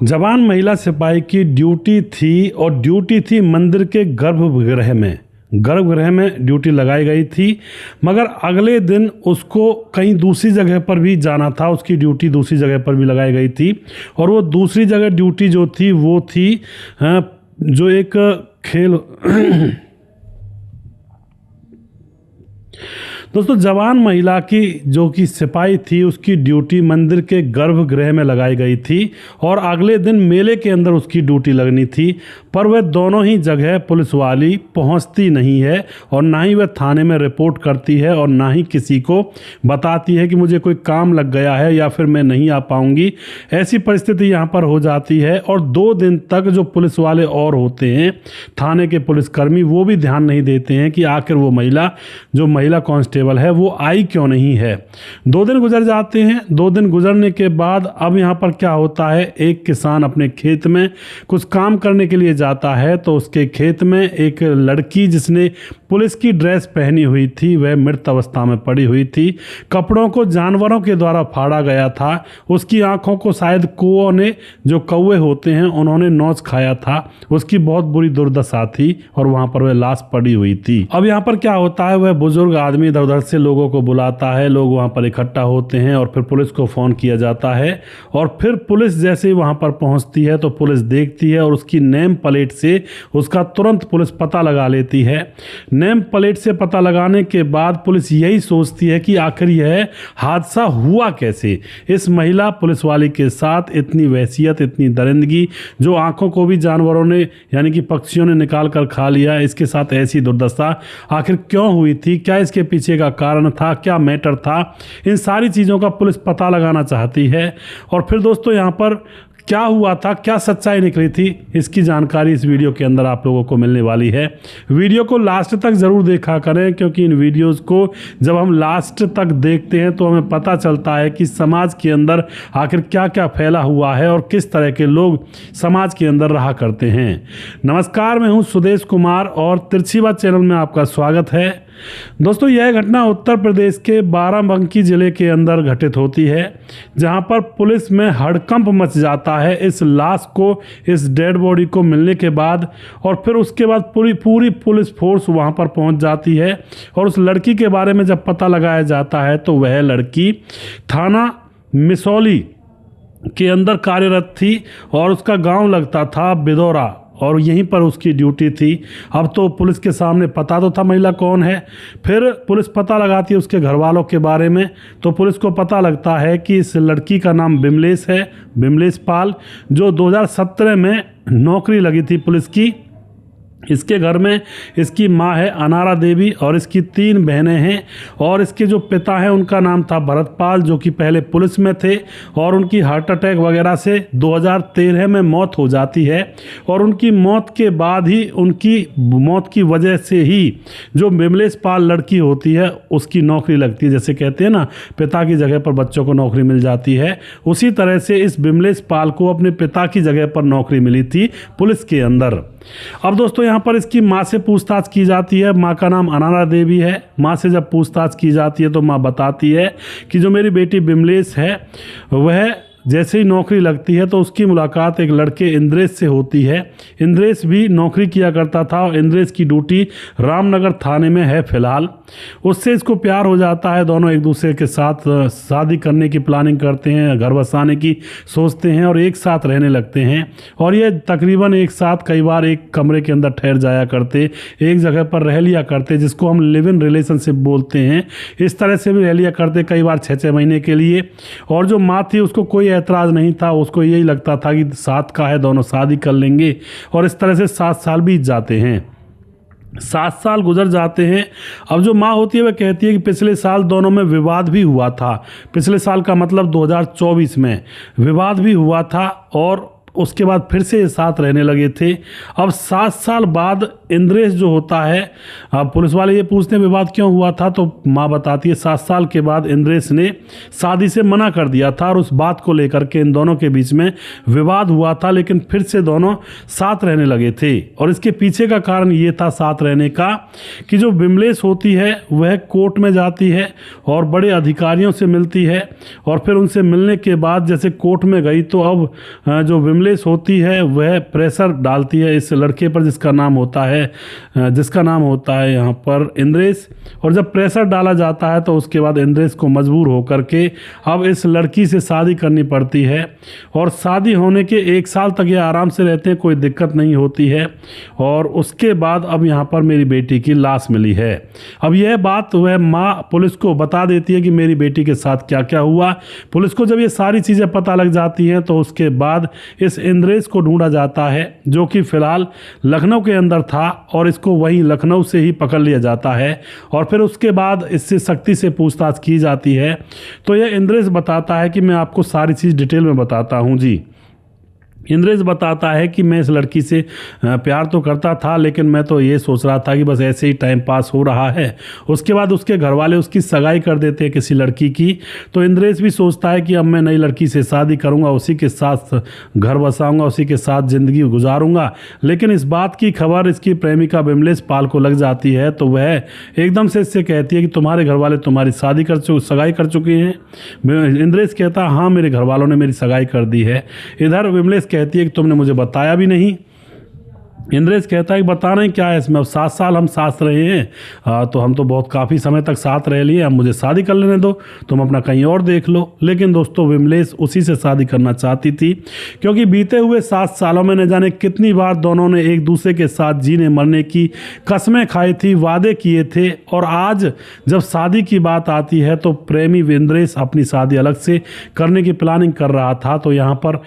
जवान महिला सिपाही की ड्यूटी थी और ड्यूटी थी मंदिर के गर्भगृह में ड्यूटी लगाई गई थी। मगर अगले दिन उसको कहीं दूसरी जगह पर भी जाना था, उसकी ड्यूटी दूसरी जगह पर भी लगाई गई थी। और वो दूसरी जगह ड्यूटी जो थी वो थी जो एक खेल दोस्तों, जवान महिला की जो कि सिपाही थी उसकी ड्यूटी मंदिर के गर्भगृह में लगाई गई थी और अगले दिन मेले के अंदर उसकी ड्यूटी लगनी थी। पर वह दोनों ही जगह पुलिस वाली पहुंचती नहीं है और ना ही वह थाने में रिपोर्ट करती है और ना ही किसी को बताती है कि मुझे कोई काम लग गया है या फिर मैं नहीं आ पाऊंगी। ऐसी परिस्थिति यहाँ पर हो जाती है और 2 दिन तक जो पुलिस वाले और होते हैं थाने के पुलिसकर्मी, वो भी ध्यान नहीं देते हैं कि आखिर वो महिला कांस्टेबल है वो आई क्यों नहीं है। 2 दिन गुजर जाते हैं। 2 दिन गुजरने के बाद अब यहाँ पर क्या होता है, एक किसान अपने खेत में कुछ काम करने के लिए जाता है तो उसके खेत में एक लड़की जिसने पुलिस की ड्रेस पहनी हुई थी वह मृत अवस्था में पड़ी हुई थी। कपड़ों को जानवरों के द्वारा फाड़ा गया था। उसकी आंखों को शायद कुओं ने, जो कौवे होते हैं, उन्होंने नोच खाया था। उसकी बहुत बुरी दुर्दशा थी और वहां पर वह लाश पड़ी हुई थी। अब यहाँ पर क्या होता है, वह बुजुर्ग आदमी इधर उधर से लोगों को बुलाता है, लोग वहां पर इकट्ठा होते हैं और फिर पुलिस को फोन किया जाता है। और फिर पुलिस जैसे ही वहां पर पहुंचती है तो पुलिस देखती है और उसकी नेम प्लेट से उसका तुरंत पुलिस पता लगा लेती है। नेम प्लेट से पता लगाने के बाद पुलिस यही सोचती है कि आखिर यह हादसा हुआ कैसे। इस महिला पुलिस वाली के साथ इतनी वहशियत, इतनी दरिंदगी, जो आंखों को भी जानवरों ने यानी कि पक्षियों ने निकाल कर खा लिया, इसके साथ ऐसी दुर्दशा आखिर क्यों हुई थी, क्या इसके पीछे का कारण था, क्या मैटर था, इन सारी चीज़ों का पुलिस पता लगाना चाहती है। और फिर दोस्तों यहाँ पर क्या हुआ था, क्या सच्चाई निकली थी, इसकी जानकारी इस वीडियो के अंदर आप लोगों को मिलने वाली है। वीडियो को लास्ट तक ज़रूर देखा करें, क्योंकि इन वीडियोस को जब हम लास्ट तक देखते हैं तो हमें पता चलता है कि समाज के अंदर आखिर क्या क्या फैला हुआ है और किस तरह के लोग समाज के अंदर रहा करते हैं। नमस्कार, मैं हूं सुदेश कुमार और तिरछी बात चैनल में आपका स्वागत है। दोस्तों, यह घटना उत्तर प्रदेश के बाराबंकी जिले के अंदर घटित होती है, जहां पर पुलिस में हड़कंप मच जाता है इस लाश को, इस डेड बॉडी को मिलने के बाद। और फिर उसके बाद पूरी पुलिस फोर्स वहां पर पहुंच जाती है और उस लड़की के बारे में जब पता लगाया जाता है तो वह लड़की थाना मिसौली के अंदर कार्यरत थी और उसका गांव लगता था बिदौरा और यहीं पर उसकी ड्यूटी थी। अब तो पुलिस के सामने पता तो था महिला कौन है। फिर पुलिस पता लगाती है उसके घर वालों के बारे में, तो पुलिस को पता लगता है कि इस लड़की का नाम बिमलेश है, बिमलेश पाल, जो 2017 में नौकरी लगी थी पुलिस की। इसके घर में इसकी माँ है अनारा देवी और इसकी 3 बहनें हैं। और इसके जो पिता हैं उनका नाम था भरतपाल, जो कि पहले पुलिस में थे और उनकी हार्ट अटैक वगैरह से 2013 में मौत हो जाती है। और उनकी मौत के बाद ही, उनकी मौत की वजह से ही जो बिमलेश पाल लड़की होती है उसकी नौकरी लगती है। जैसे कहते हैं ना, पिता की जगह पर बच्चों को नौकरी मिल जाती है, उसी तरह से इस बिमलेश पाल को अपने पिता की जगह पर नौकरी मिली थी पुलिस के अंदर। अब दोस्तों यहाँ पर इसकी माँ से पूछताछ की जाती है। माँ का नाम अनारा देवी है। माँ से जब पूछताछ की जाती है तो माँ बताती है कि जो मेरी बेटी बिमलेश है वह जैसे ही नौकरी लगती है तो उसकी मुलाकात एक लड़के इंद्रेश से होती है। इंद्रेश भी नौकरी किया करता था और इंद्रेश की ड्यूटी रामनगर थाने में है फिलहाल। उससे इसको प्यार हो जाता है। दोनों एक दूसरे के साथ शादी करने की प्लानिंग करते हैं, घर बसाने की सोचते हैं और एक साथ रहने लगते हैं। और ये तकरीबन एक साथ कई बार एक कमरे के अंदर ठहर जाया करते, एक जगह पर रह लिया करते, जिसको हम लिव इन रिलेशनशिप बोलते हैं। इस तरह से भी रह लिया करते कई बार 6-6 महीने के लिए। और जो माँ थी उसको कोई ऐतराज़ नहीं था, उसको यही लगता था कि साथ का है, दोनों शादी कर लेंगे। और इस तरह से 7 साल बीत जाते हैं। 7 साल गुजर जाते हैं। अब जो माँ होती है वह कहती है कि पिछले साल दोनों में विवाद भी हुआ था। पिछले साल का मतलब 2024 में विवाद भी हुआ था और उसके बाद फिर से साथ रहने लगे थे। अब 7 साल बाद इंद्रेश जो होता है, अब पुलिस वाले ये पूछते हैं विवाद क्यों हुआ था, तो माँ बताती है 7 साल के बाद इंद्रेश ने शादी से मना कर दिया था और उस बात को लेकर के इन दोनों के बीच में विवाद हुआ था, लेकिन फिर से दोनों साथ रहने लगे थे। और इसके पीछे का कारण ये था साथ रहने का कि जो बिमलेश होती है वह कोर्ट में जाती है और बड़े अधिकारियों से मिलती है और फिर उनसे मिलने के बाद जैसे कोर्ट में गई तो अब जो विमलेश होती है वह प्रेशर डालती है इस लड़के पर जिसका नाम होता है यहाँ पर इंद्रेश। और जब प्रेशर डाला जाता है तो उसके बाद इंद्रेश को मजबूर होकर के अब इस लड़की से शादी करनी पड़ती है। और शादी होने के 1 साल तक ये आराम से रहते हैं, कोई दिक्कत नहीं होती है। और उसके बाद अब यहाँ पर मेरी बेटी की लाश मिली है। अब यह बात वह माँ पुलिस को बता देती है कि मेरी बेटी के साथ क्या क्या हुआ। पुलिस को जब ये सारी चीज़ें पता लग जाती हैं तो उसके बाद इस इंद्रेश को ढूंढा जाता है, जो कि फिलहाल लखनऊ के अंदर था, और इसको वहीं लखनऊ से ही पकड़ लिया जाता है। और फिर उसके बाद इससे सख्ती से पूछताछ की जाती है। तो यह इंद्रेश बताता है कि मैं आपको सारी चीज़ डिटेल में बताता हूँ जी। इंद्रेश बताता है कि मैं इस लड़की से प्यार तो करता था, लेकिन मैं तो ये सोच रहा था कि बस ऐसे ही टाइम पास हो रहा है। उसके बाद उसके घर वाले उसकी सगाई कर देते हैं किसी लड़की की। तो इंद्रेश भी सोचता है कि अब मैं नई लड़की से शादी करूंगा, उसी के साथ घर बसाऊंगा, उसी के साथ ज़िंदगी गुजारूंगा। लेकिन इस बात की खबर इसकी प्रेमिका विमलेश पाल को लग जाती है। तो वह एकदम से इससे कहती है कि तुम्हारे घर वाले तुम्हारी सगाई कर चुके हैं। इंद्रेश कहता है हाँ, मेरे घर वालों ने मेरी सगाई कर दी है। इधर विमलेश कहती है कि तुमने मुझे बताया भी नहीं। इंद्रेश कहता है कि बताना ही क्या है इसमें, अब 7 साल हम साथ रहे हैं, तो हम तो बहुत काफ़ी समय तक साथ रह लिए, अब मुझे शादी कर लेने दो, तुम अपना कहीं और देख लो। लेकिन दोस्तों विमलेश उसी से शादी करना चाहती थी, क्योंकि बीते हुए 7 सालों में न जाने कितनी बार दोनों ने एक दूसरे के साथ जीने मरने की कस्में खाई थी, वादे किए थे। और आज जब शादी की बात आती है तो प्रेमी इंद्रेश अपनी शादी अलग से करने की प्लानिंग कर रहा था। तो यहाँ पर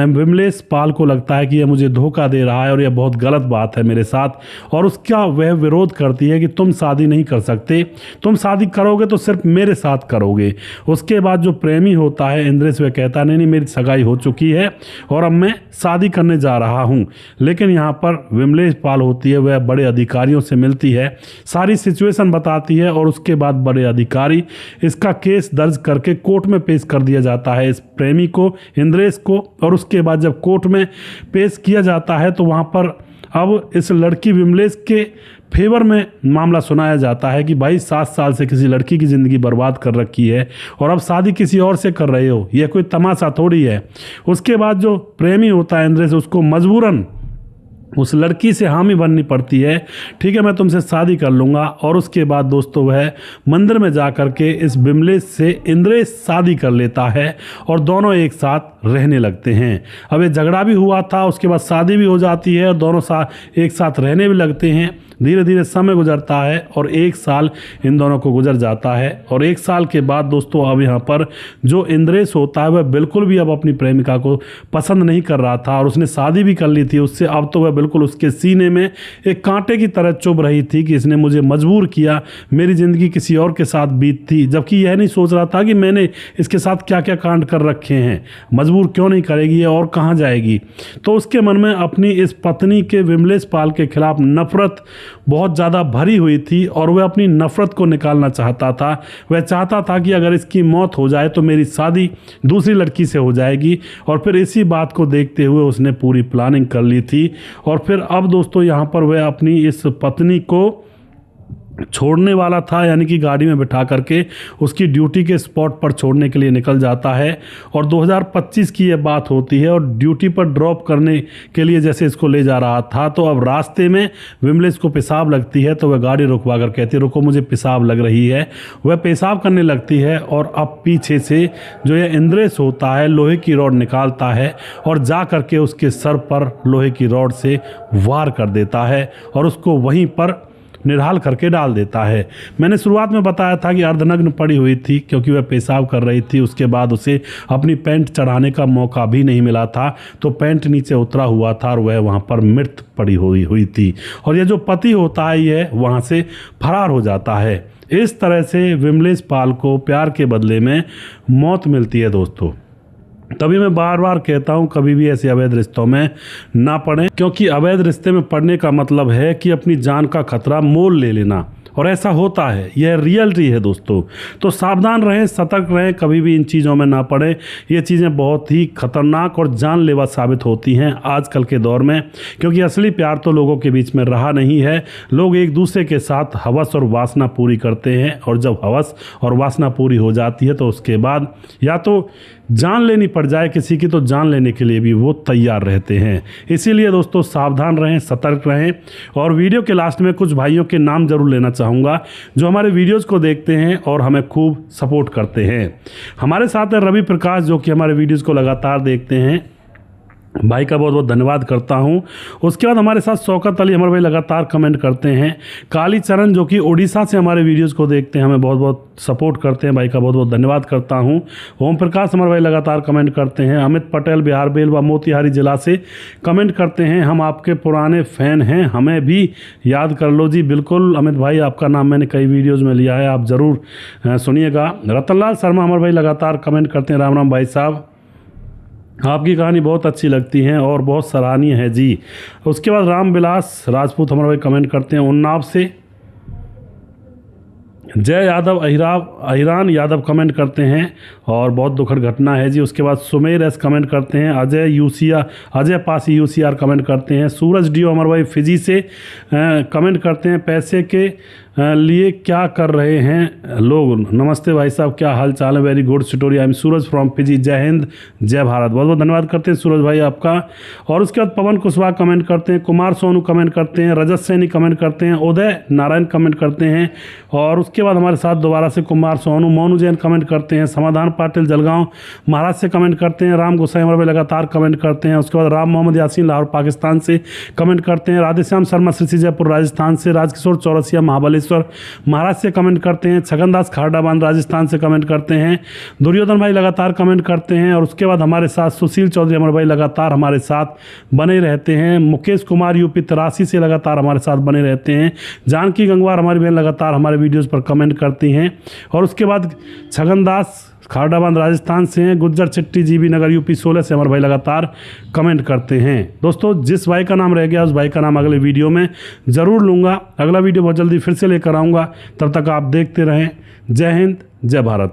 विमलेश पाल को लगता है कि यह मुझे धोखा दे रहा है और यह बहुत गलत बात है मेरे साथ, और उसका वह विरोध करती है कि तुम शादी नहीं कर सकते, तुम शादी करोगे तो सिर्फ मेरे साथ करोगे। उसके बाद जो प्रेमी होता है इंद्रेश, वह कहता नहीं मेरी सगाई हो चुकी है और अब मैं शादी करने जा रहा हूँ। लेकिन यहाँ पर विमलेश पाल होती है, वह बड़े अधिकारियों से मिलती है, सारी सिचुएशन बताती है, और उसके बाद बड़े अधिकारी इसका केस दर्ज करके कोर्ट में पेश कर दिया जाता है इस प्रेमी को, इंद्रेश को। और उसके बाद जब कोर्ट में पेश किया जाता है तो वहाँ पर अब इस लड़की विमलेश के फेवर में मामला सुनाया जाता है कि भाई 7 साल से किसी लड़की की ज़िंदगी बर्बाद कर रखी है और अब शादी किसी और से कर रहे हो, यह कोई तमाशा थोड़ी है। उसके बाद जो प्रेमी होता है इंद्रेश, उसको मजबूरन उस लड़की से हामी बननी पड़ती है, ठीक है मैं तुमसे शादी कर लूँगा। और उसके बाद दोस्तों वह मंदिर में जा कर के इस विमलेश से इंद्रेश शादी कर लेता है और दोनों एक साथ रहने लगते हैं। अब ये झगड़ा भी हुआ था, उसके बाद शादी भी हो जाती है और दोनों एक साथ रहने भी लगते हैं। धीरे धीरे समय गुजरता है और 1 साल इन दोनों को गुजर जाता है। और 1 साल के बाद दोस्तों अब यहाँ पर जो इंद्रेश होता है वह बिल्कुल भी अब अपनी प्रेमिका को पसंद नहीं कर रहा था और उसने शादी भी कर ली थी उससे। अब तो वह बिल्कुल उसके सीने में एक कांटे की तरह चुभ रही थी कि इसने मुझे मजबूर किया, मेरी ज़िंदगी किसी और के साथ बीत थी, जबकि यह नहीं सोच रहा था कि मैंने इसके साथ क्या क्या कांड कर रखे हैं, मजबूर क्यों नहीं करेगी ये और कहाँ जाएगी। तो उसके मन में अपनी इस पत्नी के विमलेश पाल के खिलाफ नफरत बहुत ज़्यादा भरी हुई थी और वह अपनी नफरत को निकालना चाहता था। वह चाहता था कि अगर इसकी मौत हो जाए तो मेरी शादी दूसरी लड़की से हो जाएगी। और फिर इसी बात को देखते हुए उसने पूरी प्लानिंग कर ली थी। और फिर अब दोस्तों यहाँ पर वह अपनी इस पत्नी को छोड़ने वाला था, यानी कि गाड़ी में बिठा करके उसकी ड्यूटी के स्पॉट पर छोड़ने के लिए निकल जाता है। और 2025 की ये बात होती है और ड्यूटी पर ड्रॉप करने के लिए जैसे इसको ले जा रहा था तो अब रास्ते में विमलेश को पेशाब लगती है। तो वह गाड़ी रुकवा कर कहती है रुको मुझे पेशाब लग रही है। वह पेशाब करने लगती है और अब पीछे से जो ये इंद्रेश होता है लोहे की रॉड निकालता है और जा करके उसके सर पर लोहे की रॉड से वार कर देता है और उसको वहीं पर निढाल करके डाल देता है। मैंने शुरुआत में बताया था कि अर्धनग्न पड़ी हुई थी क्योंकि वह पेशाब कर रही थी। उसके बाद उसे अपनी पैंट चढ़ाने का मौका भी नहीं मिला था, तो पैंट नीचे उतरा हुआ था और वह वहाँ पर मृत पड़ी हुई थी। और यह जो पति होता है यह वहाँ से फरार हो जाता है। इस तरह से विमलेश पाल को प्यार के बदले में मौत मिलती है दोस्तों। तभी मैं बार बार कहता हूँ कभी भी ऐसे अवैध रिश्तों में ना पड़ें, क्योंकि अवैध रिश्ते में पड़ने का मतलब है कि अपनी जान का खतरा मोल ले लेना, और ऐसा होता है, यह रियलिटी है दोस्तों। तो सावधान रहें, सतर्क रहें, कभी भी इन चीज़ों में ना पड़ें। ये चीज़ें बहुत ही खतरनाक और जानलेवा साबित होती हैं आजकल के दौर में, क्योंकि असली प्यार तो लोगों के बीच में रहा नहीं है। लोग एक दूसरे के साथ हवस और वासना पूरी करते हैं, और जब हवस और वासना पूरी हो जाती है तो उसके बाद या तो जान लेनी पड़ जाए किसी की तो जान लेने के लिए भी वो तैयार रहते हैं। इसीलिए दोस्तों सावधान रहें, सतर्क रहें। और वीडियो के लास्ट में कुछ भाइयों के नाम जरूर लेना चाहूँगा जो हमारे वीडियोज़ को देखते हैं और हमें खूब सपोर्ट करते हैं। हमारे साथ है रवि प्रकाश जो कि हमारे वीडियोज़ को लगातार देखते हैं, भाई का बहुत बहुत धन्यवाद करता हूं। उसके बाद हमारे साथ शौकत अली हमारे भाई लगातार कमेंट करते हैं। काली चरण जो कि उड़ीसा से हमारे वीडियोस को देखते हैं, हमें बहुत बहुत सपोर्ट करते हैं, भाई का बहुत बहुत धन्यवाद करता हूं। ओम प्रकाश हमारे भाई लगातार कमेंट करते हैं। अमित पटेल बिहार बेल व मोतिहारी जिला से कमेंट करते हैं, हम आपके पुराने फ़ैन हैं, हमें भी याद कर लो जी। बिल्कुल अमित भाई, आपका नाम मैंने कई वीडियोज़ में लिया है, आप ज़रूर सुनिएगा। रतनलाल शर्मा हमारे भाई लगातार कमेंट करते हैं, राम राम भाई साहब, आपकी कहानी बहुत अच्छी लगती है और बहुत सराहनीय है जी। उसके बाद रामविलास राजपूत हमारे भाई कमेंट करते हैं उन्नाव से। जय यादव अहिरान यादव कमेंट करते हैं और बहुत दुखद घटना है जी। उसके बाद सुमेर एस कमेंट करते हैं। अजय पासी यूसीआर कमेंट करते हैं। सूरज डीओ हमारे भाई फिजी से कमेंट करते हैं, पैसे के लिए क्या कर रहे हैं लोग। नमस्ते भाई साहब, क्या हाल चाल है, very good story, I am Suraj from Fiji, जय हिंद जय भारत। बहुत बहुत धन्यवाद करते हैं सूरज भाई आपका। और उसके बाद पवन कुशवाहा कमेंट करते हैं, कुमार सोनू कमेंट करते हैं, रजत सैनी कमेंट करते हैं, उदय नारायण कमेंट करते हैं। और उसके बाद हमारे साथ दोबारा से कुमार सोनू, मोनू जैन कमेंट करते हैं, समाधान पाटिल जलगांव महाराज से कमेंट करते हैं, राम गोसाई हमारे भाई लगातार कमेंट करते हैं। उसके बाद राम मोहम्मद यासीन लाहौर पाकिस्तान से कमेंट करते हैं। राधेश्याम शर्मा श्री जयपुर राजस्थान से। राजकिशोर चौरसिया महाबलेश्वर महाराज से कमेंट करते हैं। छगनदास खारडाबांध राजस्थान से कमेंट करते हैं। दुर्योधन भाई लगातार कमेंट करते हैं। और उसके बाद हमारे साथ सुशील चौधरी हमारे भाई लगातार हमारे साथ बने रहते हैं। मुकेश कुमार यूपी 83 से लगातार हमारे साथ बने रहते हैं। जानकी गंगवार हमारी बहन लगातार हमारे वीडियोज़ पर कमेंट करती हैं। और उसके बाद छगनदास खारडाबांध राजस्थान से हैं। गुज्जर चिट्टी जीबी नगर यूपी 16 से हमारे भाई लगातार कमेंट करते हैं। दोस्तों जिस भाई का नाम रह गया उस भाई का नाम अगले वीडियो में ज़रूर लूँगा। अगला वीडियो बहुत जल्दी फिर से लेकर आऊँगा, तब तक आप देखते रहें। जय हिंद जय भारत।